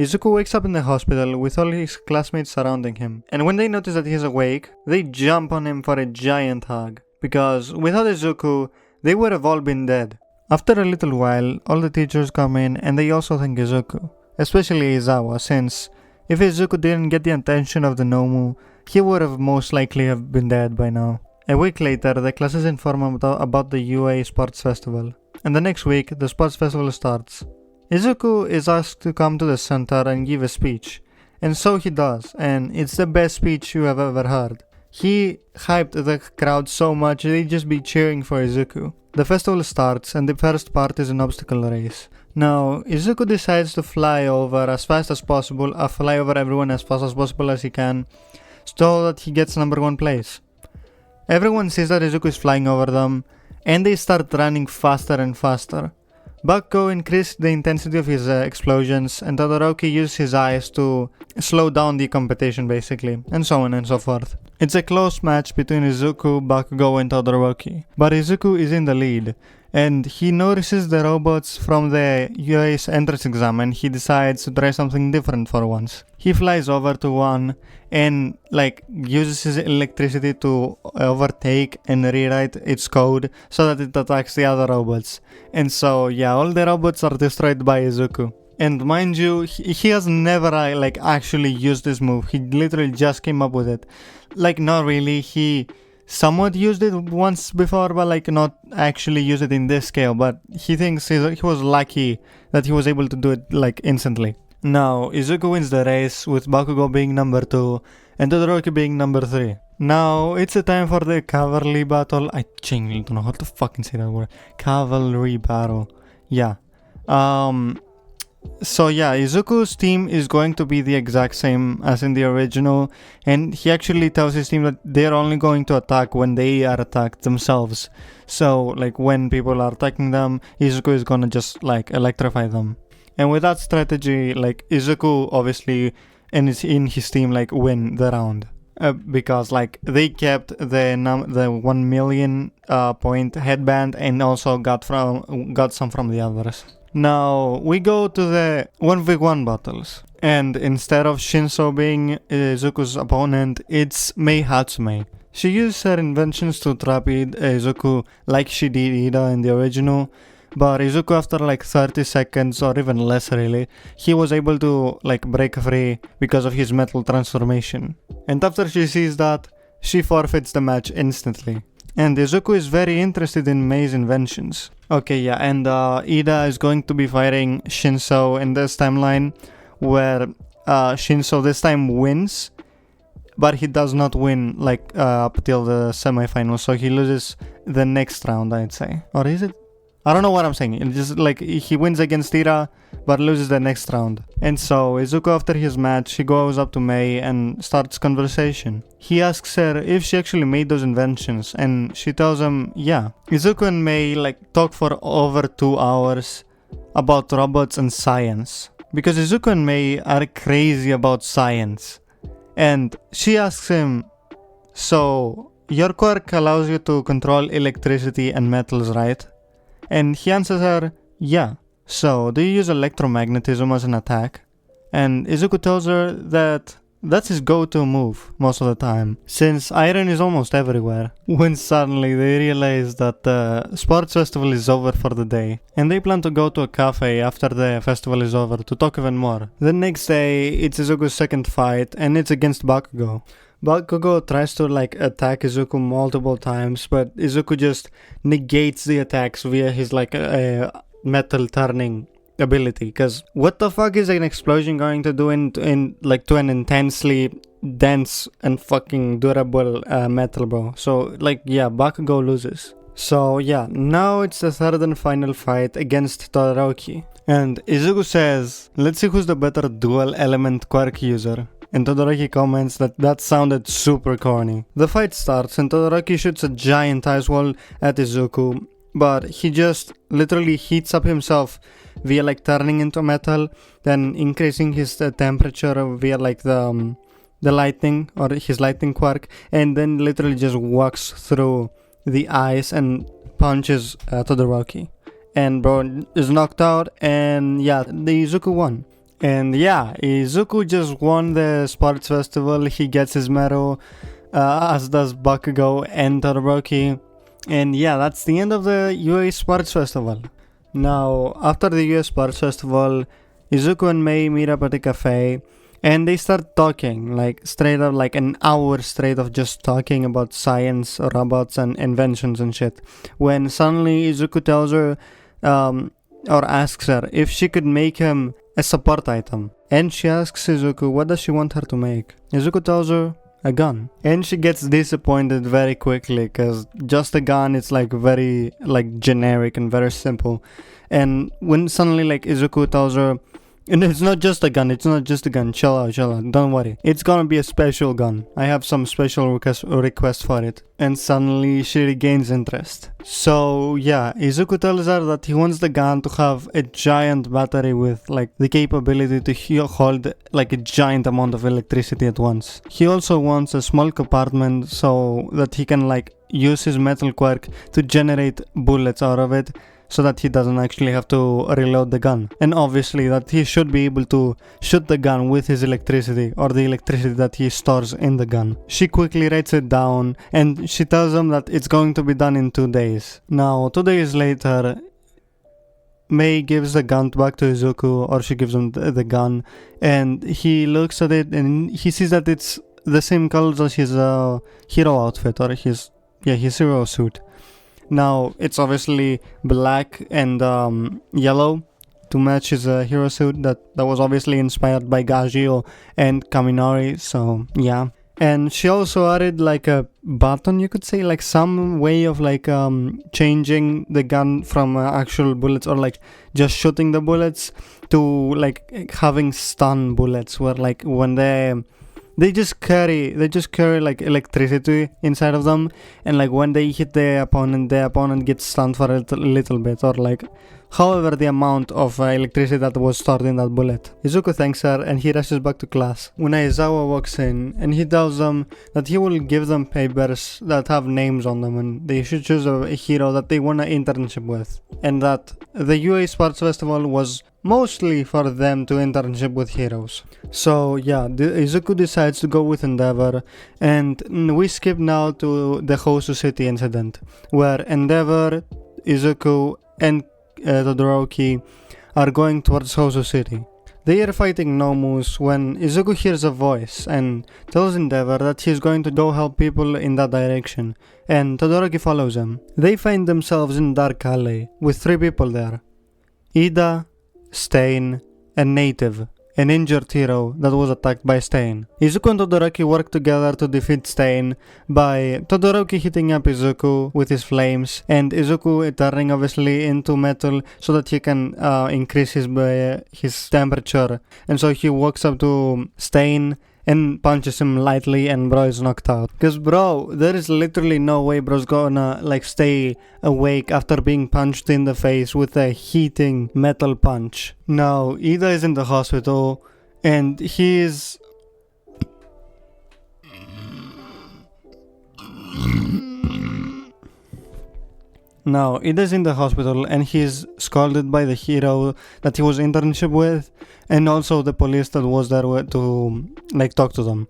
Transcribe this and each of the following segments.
Izuku wakes up in the hospital with all his classmates surrounding him, and when they notice that he's awake, they jump on him for a giant hug, because without Izuku, they would have all been dead. After a little while, all the teachers come in and they also thank Izuku, especially Izawa, since if Izuku didn't get the attention of the Nomu, he would have most likely have been dead by now. A week later, the classes inform about the UA Sports Festival, and the next week, the sports festival starts. Izuku is asked to come to the center and give a speech, and so he does, and it's the best speech you have ever heard. He hyped the crowd so much they just be cheering for Izuku. The festival starts and the first part is an obstacle race. Now, Izuku decides to fly over as fast as possible, fly over everyone as fast as possible as he can, so that he gets number 1 place. Everyone sees that Izuku is flying over them, and they start running faster and faster. Bakugo increased the intensity of his explosions, and Todoroki used his eyes to slow down the competition basically, and so on and so forth. It's a close match between Izuku, Bakugo and Todoroki, but Izuku is in the lead, and he notices the robots from the UA's entrance exam and he decides to try something different for once. He flies over to one and uses his electricity to overtake and rewrite its code so that it attacks the other robots. And so yeah, all the robots are destroyed by Izuku. And mind you, he has never actually used this move. He literally just came up with it. Not really, he somewhat used it once before, but not actually use it in this scale. But he thinks he was lucky that he was able to do it instantly. Now, Izuku wins the race with Bakugo being number 2 and Todoroki being number 3. Now, it's a time for the cavalry battle. I genuinely don't know how to fucking say that word. Cavalry battle. Yeah. So yeah, Izuku's team is going to be the exact same as in the original, and he actually tells his team that they're only going to attack when they are attacked themselves. So when people are attacking them, Izuku is gonna just electrify them. And with that strategy, Izuku obviously and his team win the round. Because they kept the 1 million point headband and also got some from the others. Now we go to the 1v1 battles, and instead of Shinso being Izuku's opponent, it's Mei Hatsume. She used her inventions to trap Izuku like she did Ida in the original, but Izuku after 30 seconds or even less really, he was able to break free because of his metal transformation. And after she sees that, she forfeits the match instantly. And Izuku is very interested in Mei's inventions. Okay, yeah, and Ida is going to be fighting Shinso in this timeline, where Shinso this time wins, but he does not win up till the semifinals, so he loses the next round, I'd say. Or is it? I don't know what I'm saying. It's just he wins against Ira, but loses the next round. And so Izuku after his match, he goes up to Mei and starts conversation. He asks her if she actually made those inventions, and she tells him yeah. Izuku and Mei talk for over 2 hours about robots and science, because Izuku and Mei are crazy about science. And she asks him, so your quirk allows you to control electricity and metals, right? And he answers her, yeah. So, do you use electromagnetism as an attack? And Izuku tells her that that's his go-to move most of the time, since iron is almost everywhere. When suddenly they realize that the sports festival is over for the day, and they plan to go to a cafe after the festival is over to talk even more. The next day, it's Izuku's second fight, and it's against Bakugo. Bakugo tries to attack Izuku multiple times, but Izuku just negates the attacks via his metal turning ability. Because what the fuck is an explosion going to do to an intensely dense and fucking durable metal, bro? So yeah, Bakugo loses. So yeah, now it's the third and final fight against Todoroki, and Izuku says, let's see who's the better dual element quirk user. And Todoroki comments that sounded super corny. The fight starts and Todoroki shoots a giant ice wall at Izuku, but he just literally heats up himself via turning into metal, then increasing his temperature via the lightning or his lightning quirk, and then literally just walks through the ice and punches Todoroki. And bro is knocked out, and yeah, the Izuku won. And yeah, Izuku just won the sports festival. He gets his medal, as does Bakugo and Todoroki. And yeah, that's the end of the UA Sports Festival. Now, after the UA Sports Festival, Izuku and Mei meet up at a cafe and they start talking, like straight up, like an hour straight of just talking about science, robots, and inventions and shit. When suddenly Izuku tells her, or asks her if she could make him a support item. And she asks Izuku what does she want her to make. Izuku tells her a gun. And she gets disappointed very quickly because just a gun is like very like generic and very simple. And when suddenly like Izuku tells her, and it's not just a gun, chill out, don't worry. It's gonna be a special gun. I have some special request for it. And suddenly she regains interest. So yeah, Izuku tells her that he wants the gun to have a giant battery with like the capability to hold like a giant amount of electricity at once. He also wants a small compartment so that he can like use his metal quirk to generate bullets out of it, so that he doesn't actually have to reload the gun. And obviously that he should be able to shoot the gun with his electricity, or the electricity that he stores in the gun. She quickly writes it down and she tells him that it's going to be done in 2 days. Now 2 days later, Mei gives the gun back to Izuku, or she gives him the gun, and he looks at it and he sees that it's the same colors as his hero outfit, or his hero suit. Now, it's obviously black and yellow to match his hero suit that was obviously inspired by Gajio and Kaminari, so yeah. And she also added like a button, you could say, like some way of like changing the gun from actual bullets, or like just shooting the bullets, to like having stun bullets, where like when they just carry like electricity inside of them, and like when they hit the opponent gets stunned for a little bit, or like however the amount of electricity that was stored in that bullet. Izuku thanks her and he rushes back to class when Aizawa walks in, and he tells them that he will give them papers that have names on them and they should choose a hero that they want an internship with, and that the UA Sports Festival was mostly for them to internship with heroes. So yeah, Izuku decides to go with Endeavor, and we skip now to the Hosu City incident, where Endeavor, Izuku, and Todoroki are going towards Hosu City. They are fighting Nomus when Izuku hears a voice and tells Endeavor that he's going to go help people in that direction, and Todoroki follows him. They find themselves in a dark alley with 3 people there: Ida, Stain, and Native, an injured hero that was attacked by Stain. Izuku and Todoroki work together to defeat Stain by Todoroki heating up Izuku with his flames, and Izuku turning obviously into metal so that he can increase his temperature. And so he walks up to Stain and punches him lightly, and bro is knocked out. Cause bro, there is literally no way bro's gonna like stay awake after being punched in the face with a heating metal punch. Now, Ida is in the hospital and he is... Now, Ida's in the hospital and he's scolded by the hero that he was internship with, and also the police that was there to like talk to them.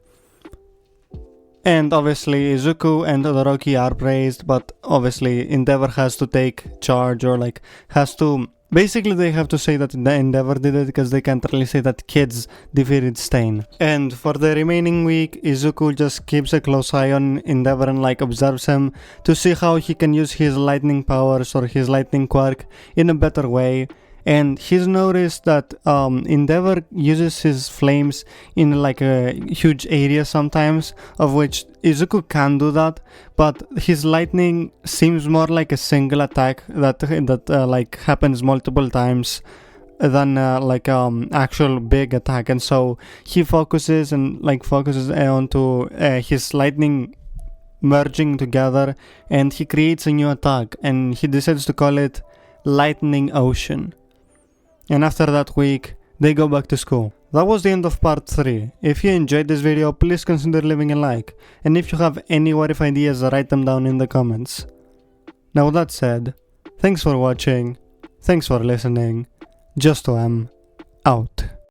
And obviously Izuku and Todoroki are praised, but obviously Endeavor has to take charge, or like has to... Basically they have to say that the Endeavor did it, because they can't really say that kids defeated Stain. And for the remaining week, Izuku just keeps a close eye on Endeavor and like observes him to see how he can use his lightning powers or his lightning quirk in a better way. And he's noticed that Endeavor uses his flames in like a huge area sometimes, of which Izuku can do that, but his lightning seems more like a single attack that like happens multiple times than actual big attack. And so he focuses onto his lightning merging together, and he creates a new attack, and he decides to call it Lightning Ocean. And after that week, they go back to school. That was the end of part 3. If you enjoyed this video, please consider leaving a like. And if you have any what if ideas, write them down in the comments. Now with that said, thanks for watching, thanks for listening, Just out.